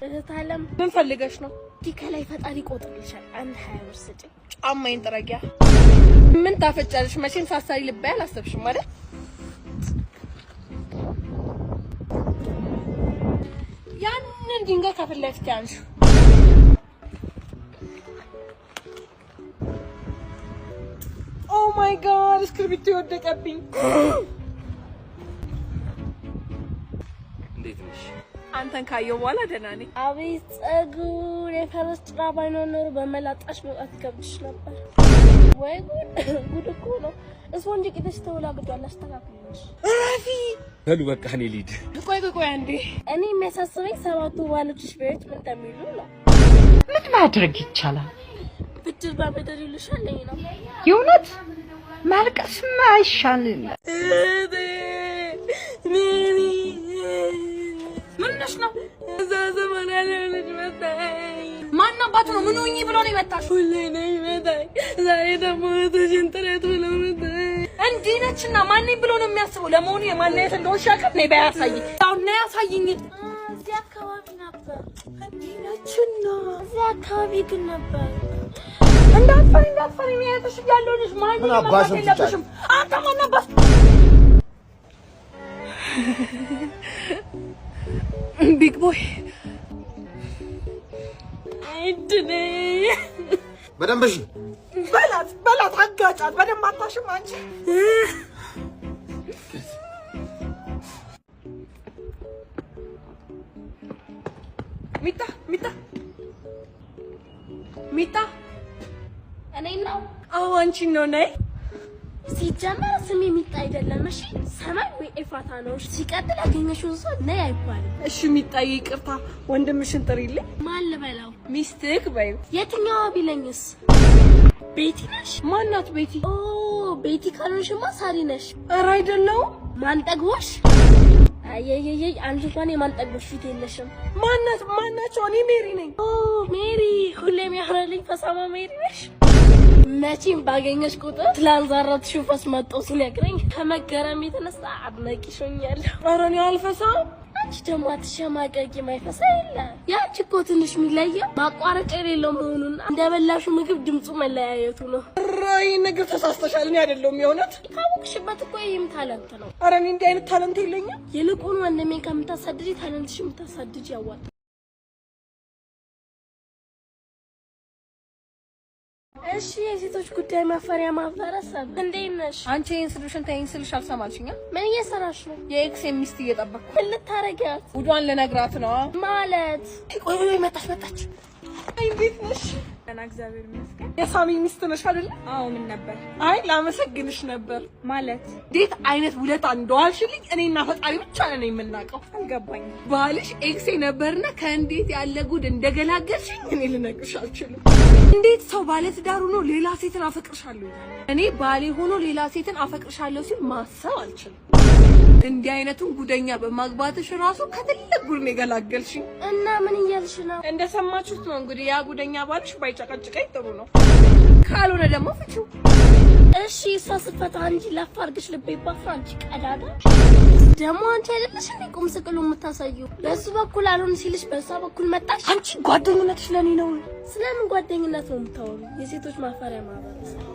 እህት አለም ምን ፈልገሽ ነው? ከላይ ፈጣሪ ቆጥሮልሻል። አንድ 20 ብር ስጪኝ። ጫማዬን ጥረጊያ። ምን ታፈጫለሽ? መቼም ሳሳሪ ልብ አላሰብሽም ማለት ያንን ድንጋይ ከፊት ለፊት ያንሺ። ኦ ማይ ጋድ እስክሪብቶ ይወደቀብኝ። እንዴት ነሽ? አንተን ካየው በኋላ ደህና ነኝ። አቤት ጸጉር የፈረስ ጭራ ባይኖር ኖሮ በመላጣሽ መውጣት ከብድሽ ነበር። ወይ ጉድ እኮ ነው። እስወንጅ ቂጥሽ ተወላግዷል። አስተካክልሽ ረፊ በሉ በቃ እኔ ልሂድ። ቆይ አንዴ እኔ የሚያሳስበኝ 7ቱ ባሎችሽ ቤት ምን እንደሚሉ ነው። ምን ማድረግ ይቻላል? ብድር ባበደር ይልሻል ነው። የእውነት ማልቀስማ አይሻልም። ምንሽ ነው? እዛ ዘመን ያለው ልጅ መጣኝ። ማን አባቱ ነው? ምን ሆኜ ብሎ ነው የመጣሽ? ሁሌ ነው የሚመጣኝ። ዛሬ ደግሞ ተሽንጥረት ብሎ መጣኝ። እንዲህ ነችና ማን ብሎ ነው የሚያስበው? ለመሆኑ የማንነት እንደሆንሽ ያውቃል? ነይ በይ አሳይኝ። አሁን ነይ አሳይኝ። እዚህ አካባቢ ነበር። እንዲህ ነችና እዚህ አካባቢ ግን ነበር። እንዳትፈሪ የሚያየትሽ እያለሁ ልጅ ማን ነው የለብሽም። አንተ ማን አባሽ? ቢግ ቦይ አይድኔ በደንብሽ በላት አጋጫት። በደንብ አታሽም አንቺ። ሚጣ እኔ ነው። አዎ አንቺ ነው። ነይ። ሲጀመር ስሜ ሚጣ አይደለም። እሺ ሰማይ ወይ ኤፍራታ ነው። ሲቀጥል ያገኘሽው ሰው ነይ አይባልም። እሺ ሚጣዬ ይቅርታ። ወንድምሽን ጥሪልኝ። ማን ልበላው? ሚስትክ በይው። የትኛዋ ቢለኝስ? ቤቲ ነሽ? ማናት ቤቲ? ኦ ቤቲ ካልሆንሽማ ሳሪ ነሽ። ኧረ አይደለሁም። ማን ጠግቦሽ? አየየየ አንቺ እንኳን የማን ጠግቦሽ ፊት የለሽም። ማናቸው? እኔ ሜሪ ነኝ። ኦ ሜሪ፣ ሁሌም ያህረልኝ ፈሳማ ሜሪ ነሽ። መቼም ባገኘሽ ቁጥር ትላንዛራት ሽፈስ መጥቶ ሲነግረኝ ከመገረም የተነሳ አድናቂሽ ሆኛለሁ። ኧረ እኔ አልፈሳም። አንቺ ደግሞ አትሸማቀቂ። ማይፈሳ የለ። ያንቺ እኮ ትንሽ የሚለየው ማቋረጫ የሌለው መሆኑና እንደበላሹ ምግብ ድምፁ መለያየቱ ነው። ራይ ነገር ተሳስተሻል። እኔ አይደለሁም የእውነት። ካወቅሽበት እኮ ይህም ታለንት ነው። ኧረ እኔ እንዲህ አይነት ታለንት የለኝም። ይልቁን ወንድሜን ከምታሳድጂ ታለንትሽ የምታሳድጂ ያዋጣል። እሺ የሴቶች ጉዳይ ማፈሪያ ማህበረሰብ እንዴት ነሽ? አንቺ ይሄን ስልሽን ተይኝ ስልሽ አልሰማልሽኛ? ምን እየሰራሽ ነው? የኤክስ ሚስት እየጠበቅኩ። ምን ልታረጊያት? ጉዷን ልነግራት ነው ማለት። ቆይ መጣች። አይ እንዴት ነሽ? ደህና እግዚአብሔር ይመስገን። የሳሚ ሚስት ነሽ አይደል? አዎ ምን ነበር? አይ ላመሰግንሽ ነበር። ማለት እንዴት አይነት ውለታ እንደዋልሽልኝ እኔና ፈጣሪ ብቻ ነን የምናውቀው። አልገባኝም። ባልሽ ኤክሴ ነበርና ከእንዴት ያለ ጉድ እንደገላገልሽኝ እኔ ልነግርሽ አልችልም። እንዴት ሰው ባለ ትዳር ሆኖ ሌላ ሴትን አፈቅርሻለሁ ይላል? እኔ ባሌ ሆኖ ሌላ ሴትን አፈቅርሻለሁ ሲል ማሰብ አልችልም። እንዲህ አይነቱን ጉደኛ በማግባትሽ ራሱ ከትልቅ ጉድ ነው የገላገልሽኝ። እና ምን እያልሽ ነው? እንደሰማችሁት ነው እንግዲህ ያ ጉደኛ ባልሽ ባይጨቀጭቀኝ ጥሩ ነው። ካልሆነ ደግሞ ፍቺው። እሺ እሷ ስፈታ እንጂ ላፋርግሽ ልቤ ባፍራ አንቺ ቀዳዳ። ደግሞ አንቺ አይደለሽ እንዴ ቁም ስቅሉ የምታሳዩ? በሱ በኩል አልሆን ሲልሽ በሷ በኩል መጣሽ። አንቺ ጓደኝነትሽ ለኔ ነው። ስለምን ጓደኝነት ነው የምታወሩ? የሴቶች ማፈሪያ ማህበረሰብ።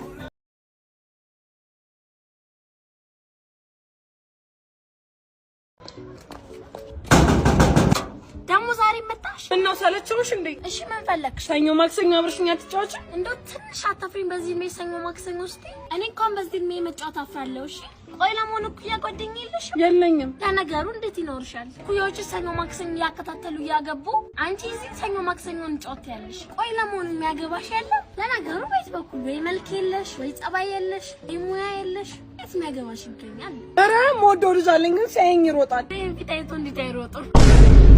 ደግሞ ዛሬ መጣሽ? እና ሰለቸውሽ እንዴ? እሺ ምን ፈለግሽ? ሰኞ ማክሰኞ አብረሽኛ ትጫወቺ? እንደው ትንሽ አታፍሪኝ? በዚህ እድሜ ሰኞ ማክሰኞ ውስጥ እኔ እንኳን በዚህ እድሜ መጫወት አፍራለሁ። እሺ ቆይ ለመሆኑ እኩያ ጓደኛ የለሽም? የለኝም። ለነገሩ እንዴት ይኖርሻል? እኩያዎች ሰኞ ማክሰኞ ያከታተሉ እያገቡ አንቺ እዚህ ሰኞ ማክሰኞ እንጫወት ያለሽ። ቆይ ለመሆኑ የሚያገባሽ ያለ? ለነገሩ በየት በኩል ወይ መልክ የለሽ ወይ ጸባይ የለሽ ወይ ሙያ የለሽ። የት የሚያገባሽ ይገኛል? ኧረ የምወደው ልጅ አለኝ ግን ሲያየኝ ይሮጣል። ፊት አይቶ እንዴት አይሮጥም?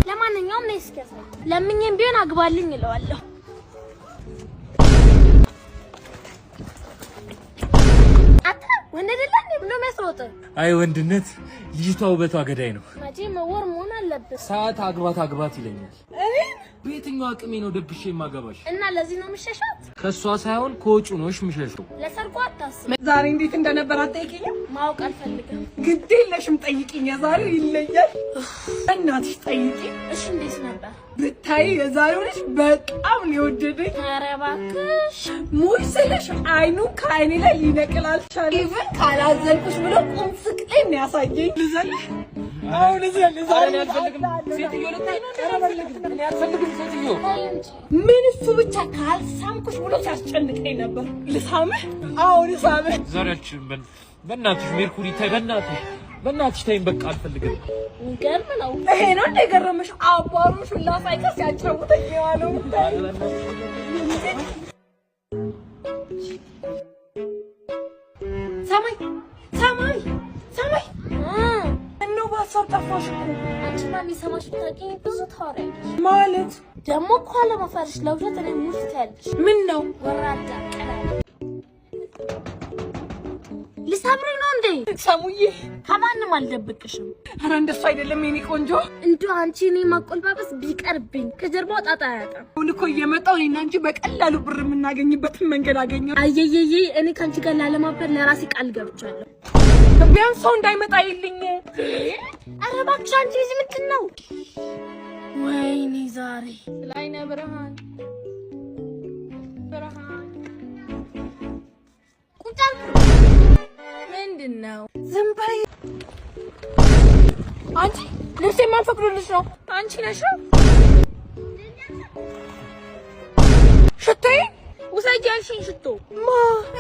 ለማንኛውም ነይ እስኪ ያሳይ። ለምኝም ቢሆን አግባልኝ እለዋለሁ። ወንድ አይደለ እንዴ ብሎ መስሮጥ? አይ ወንድነት ልጅቷ ውበቷ ገዳይ ነው። መቼም ወር መሆን አለበት። ሰዓት አግባት ይለኛል። በየትኛው አቅሜ ነው ደብሼ የማገባሽ? እና ለዚህ ነው የምትሸሻት? ከሷ ሳይሆን ከወጩ ነው የምሸሸው። ለሰርጉ አታስብ። ዛሬ እንዴት እንደነበር አትጠይቂኝም? ማወቅ አልፈልግም። ግድ የለሽም ጠይቂኝ። የዛሬው ይለያል። እናትሽ ጠይቂ። እሺ እንዴት ነበር? ብታይ የዛሬው ልጅ በጣም ነው የወደደኝ። ኧረ እባክሽ ሙይ ስልሽ አይኑ ከአይኔ ላይ ሊነቅል አልቻለም። ኢቭን ካላዘልኩሽ ብሎ ቁም ስቅሌን ነው ያሳየኝ። ልዘልህ? አዎ ልዘልህ። ዛሬ አልፈልግም። ሴትዮ ልታይ ነው? እኔ አልፈልግም ሴትዮ። ምን እሱ ብቻ ካልሳምኩሽ ብሎ ሲያስጨንቀኝ ነበር። ልሳምህ? አዎ ልሳምህ። ዛሬያችን በእናትሽ ሜርኩሪ ታይ፣ በእናትሽ ታይም፣ በቃ አልፈልግም። ገርም ነው። ይሄ ነው እንደ ገረመሽ? አባሮሽ ሁላ ሳይቀር ሲያጫውተኝ የዋለው ሰማይ እነው በሀሳብ ጠፋሽ እኮ። አንቺማ የሚሰማሽ ብታውቂኝ ብዙ ታወሪያለሽ። ማለት ደግሞ እኮ አለመፈርሽ ለውሸት እኔ ሙሽ ትያለሽ። ምን ነው ወራዳ ልሳምሪ ነው እንዴ? ሰሙዬ ከማንም አልደብቅሽም። ኧረ እንደሱ አይደለም የኔ ቆንጆ። እንደው አንቺ እኔ ማቆልባበስ ቢቀርብኝ ከጀርባው ጣጣ ያጣም። አሁን እኮ እየመጣሁ እኔና አንቺ በቀላሉ ብር የምናገኝበትን መንገድ አገኘሁ። አየየየ እኔ ካንቺ ጋር ላለማበር ለራሴ ቃል ገብቻለሁ። ቢያንስ ሰው እንዳይመጣ ይልኝ። ኧረ እባክሽ አንቺ እዚህ ምንድን ነው? ወይኔ ዛሬ ስላይነ ብርሃን ቁንጫል ምንድን ነው? ዝም በይ አንቺ። ልብሴ የማልፈቅዶልሽ ነው። አንቺ ነሽ? ሽቶዬ ውሰጂ ያልሽኝ ሽቶ ማ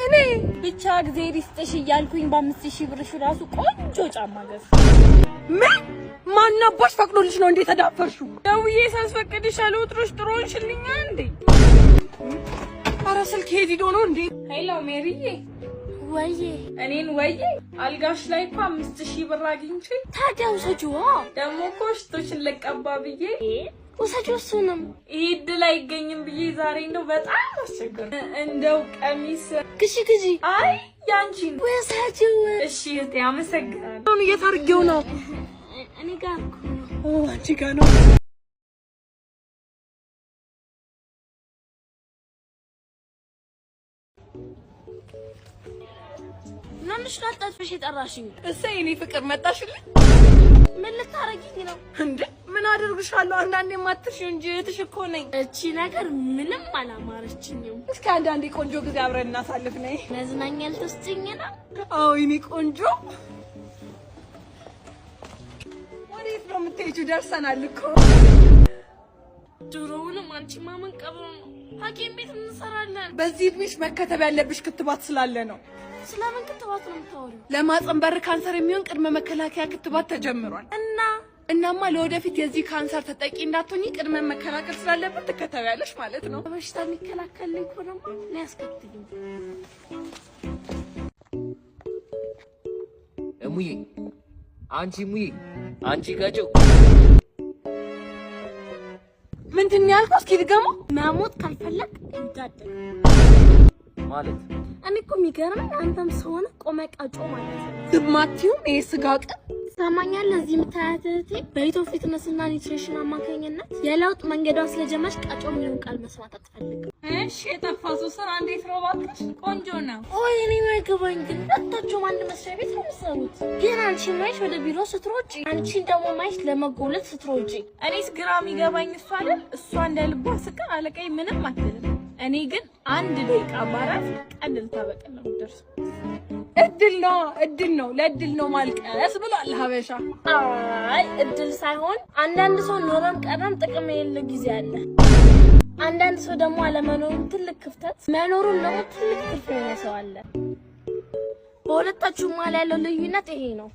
እኔ ብቻ ጊዜ ሪስጥሽ እያልኩኝ በ5000 ብርሽ ራሱ ቆንጆ ጫማ ገዝ። ምን ማናባሽ ፈቅዶልሽ ነው እንዴ ተዳፈርሽው? ደውዬ ሳስፈቅድሽ አልወጥሮሽ ጥሩሽልኛ እንዴ? ኧረ ስልክ ሄዶ ነው እንዴ? ሄሎ ሜሪዬ። ወይዬ እኔን ወይዬ አልጋሽ ላይ እኮ 5000 ብር አግኝቼ ታዲያ ውሰጂዋ። ደግሞ እኮ ሽቶሽን ልቀባ ብዬ ውሰጂው። እሱንም ይሄ ዕድል አይገኝም ብዬ ዛሬ እንደው በጣም አስቸገር። እንደው ቀሚስ ግዢ። አይ ያንቺን ውሰጂው። እሺ እህቴ አመሰግናለሁ። አሁን እየታርጌው ነው። እኔ ጋር እኮ ነው። አንቺ ጋር ነው። ምንሽ ነው አጣጥፈሽ የጠራሽኝ? እሰይ እኔ ፍቅር መጣሽልኝ። ምን ልታረጊኝ ነው እንዴ? ምን አደርግሻለሁ? አንዳንዴ ማትርሺው እንጂ እህትሽ እኮ ነኝ። እቺ ነገር ምንም አላማረችኝም። እስኪ አንዳንዴ ቆንጆ ጊዜ አብረን እናሳልፍ ነይ። መዝናኛ ልትወስጂኝ ነው? አዎ የኔ ቆንጆ። ወዴት ነው የምትሄጂው? ደርሰናል እኮ። ድሮውንም አንቺ ማመን ቀብሮ ነው። ሐኪም ቤት እንሰራለን። በዚህ እድሜሽ መከተብ ያለብሽ ክትባት ስላለ ነው። ስለምን ክትባት ነው የምታወሪው? ለማህፀን በር ካንሰር የሚሆን ቅድመ መከላከያ ክትባት ተጀምሯል። እናማ ለወደፊት የዚህ ካንሰር ተጠቂ እንዳትሆኚ ቅድመ መከላከል ስላለበት ትከተቢያለሽ ማለት ነው። በሽታ የሚከላከልልኝ እኮ ደግሞ ሊያስከትልኝ። እሙዬ አንቺ ጋጨው ምንድን ነው ያልከው? እስኪ ድገመው። መሞት ካልፈለግ እንዳደግ ማለት እኔ እኮ የሚገርመኝ አንተም ሰሆነ ቆመ ቀጮ ማለት ነው። ዝማቲውም ይሄ ስጋ ቀን ሰማኛል። እዚህ የምታያት እህቴ በኢትዮ ፊትነስ እና ኒውትሪሽን አማካኝነት የለውጥ መንገዷ ስለጀመረች ቀጮ የሚለውን ቃል መስማት አትፈልግም። እሺ የጠፋው ስራ እንዴት ነው እባክሽ? ቆንጆ ነው። ኦይ እኔ ማይገባኝ ግን ሁለታችሁም አንድ መስሪያ ቤት ነው የምትሰሩት። ግን አንቺ ማይሽ ወደ ቢሮ ስትሮጪ፣ አንቺን ደግሞ ማይሽ ለመጎለት ስትሮጪ። እኔስ ግራ የሚገባኝ እሷ አይደል? እሷ እንደ ልቧ ስቀር አለቃይ ምንም አትልም። እኔ ግን አንድ ደቂቃ ባራፍ ቀልል ታበቀል ነው ደርሶ እድል ነው ለእድል ነው ማልቀስ ብሏል ሀበሻ። አይ እድል ሳይሆን አንዳንድ ሰው ኖረም ቀረም ጥቅም የሌለው ጊዜ አለ። አንዳንድ ሰው ደግሞ አለመኖሩን ትልቅ ክፍተት፣ መኖሩን ደግሞ ትልቅ ትርፍ የሆነ ሰው አለ። በሁለታችሁ መሀል ያለው ልዩነት ይሄ ነው።